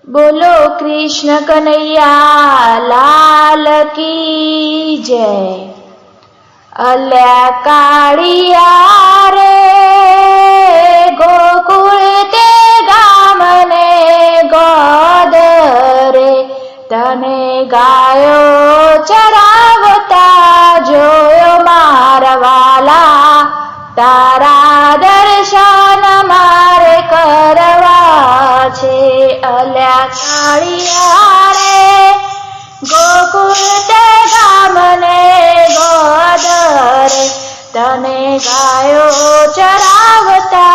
बोलो कृष्ण कन्हैया लाल की जय। अल्या काळिया रे गोकुळ ते गामने गोद रे, तने गायो चरावता जोयो मारा वाला, तारा दर्शन मारे करवा छे। अल्या काळिया रे गोकुळ ते गामने गोद रे, तने गायो चरावता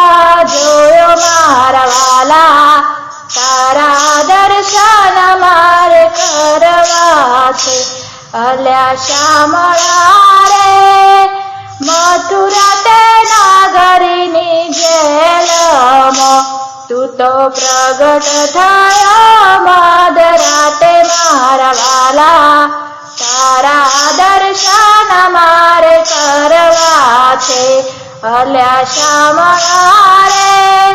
जोयो मारा वाला, तारा दर्शन मारे करवा छे। अल्या श्यामळा रे मथुरा ते नागरीनी जेलमां, तू तो प्रगट थयो मधराते मारा वाला, तारा दर्शन मारे करवा छे। अल्या श्यामळा रे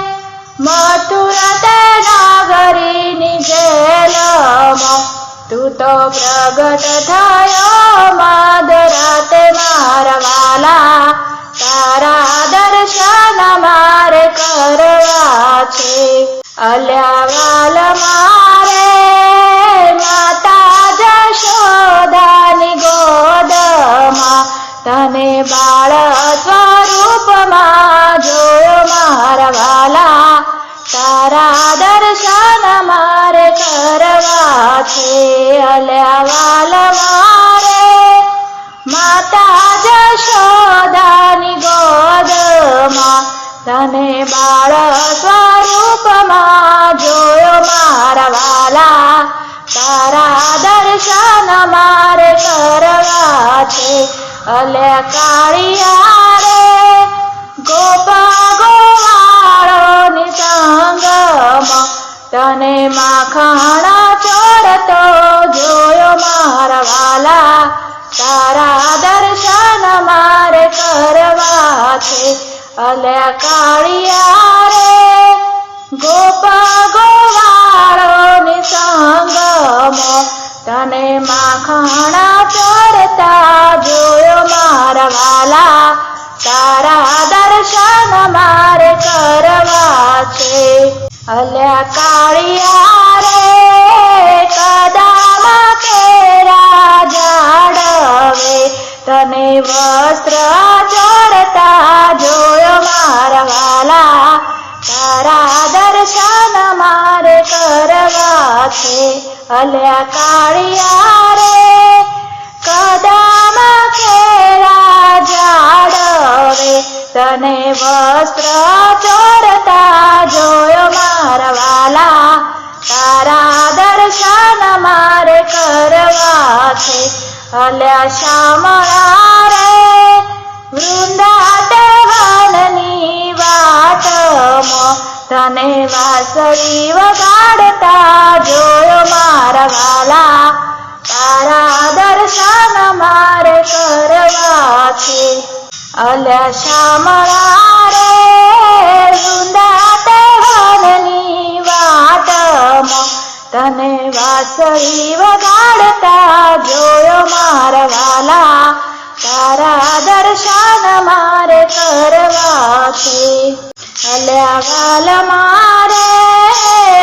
मथुरा ते नागरीनी जेलमां, तू तो प्रगट थयो मधराते मारा वाला, तारा दर्शन मारे करवा छे। अल्या वाल मारे माता जशोदानी गोदमां, तने बाळ स्वरूपमां जोयो मारा वाला, तारा दर्शन मारे करवा छे। अल्या वाल मारे माता जशोदानी गोदमां, तने बाळ स्वरूपमां जोयो मारा वाला, तारा दर्शन मारे करवा छे। अल्या काळिया रे गोपा गोवाळोनी संगमां, तने माखण चोरतो जोयो मारा वाला, तारा दर्शन मारे करवा छे। अल्या काळिया रे गोपा गोवाळोनी संगमां, तने माखण चोरता जोयो मारा वाला, तारा दर्शन मारे करवा छे। अल्या काळिया रे कदम केरा झाड़वे, तने वस्त्र चोरता जोयो मारा वाला, तारा दर्शन मारे करवा छे। अल्या काळिया रे कदम केरा झाड़वे, तने वस्त्र चोरता जोयो मारा वाला, तारा दर्शन मारे करवा छे। अल्या श्यामळा रे वृंदा ते वननी वाटमां, तने वासळी वगाड़ता जोयो मारा वाला, तारा दर्शन मारे करवा छे। अल्या श्यामळा रे वृंदा ते वननी वाटमां, तने वासळी वगाड़ता जोयो मारा वाला, तारा दर्शन मारे करवा छे। अल्या वाल मारे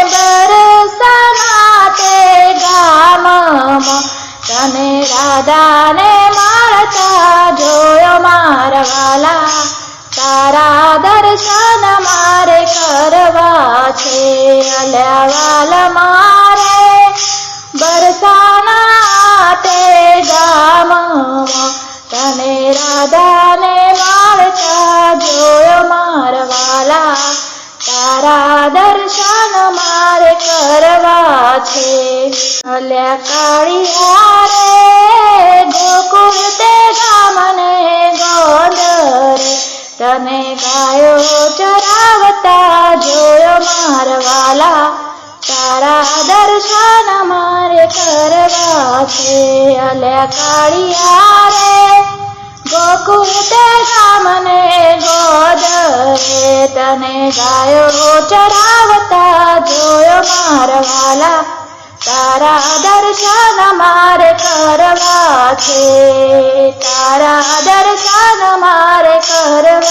बरसाना ते गाममां, तने राधाने माळता जोयो मारा वाला, तारा दर्शन मारे करवा छे। अल्या वाल मारे बरसाना ते गाममां, तने राधाने माळता जोयो मारा वाला, तारा दर्शन मारे करवा छे। अल्या काळिया रे गोकुळ ते गामने गोद रे, तने गायो चरावता जोयो मारा वाला, तारा दर्शन मारे करवा छे। अल्या काळिया रे ગોકુળ તે ગામને ગોદરે તને ગાયો ચરાવતા જોયો મારા વાલા. તારા દર્શન મારે કરવા છે, તારા દર્શન મારે કરવા